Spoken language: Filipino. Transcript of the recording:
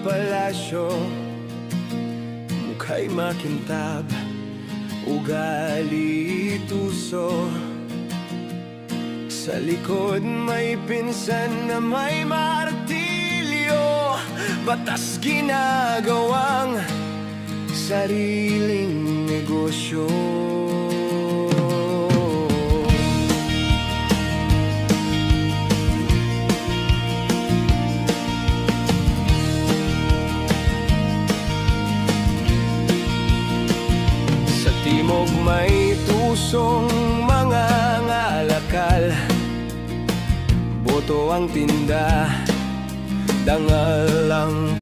palasyo, mukha'y makintab, ugali tuso. Sa likod may pinsan na may martilyo, batas ginagawang sariling negosyo. Sa timog may tusong mga ngalakal, boto ang tinda, dangal lang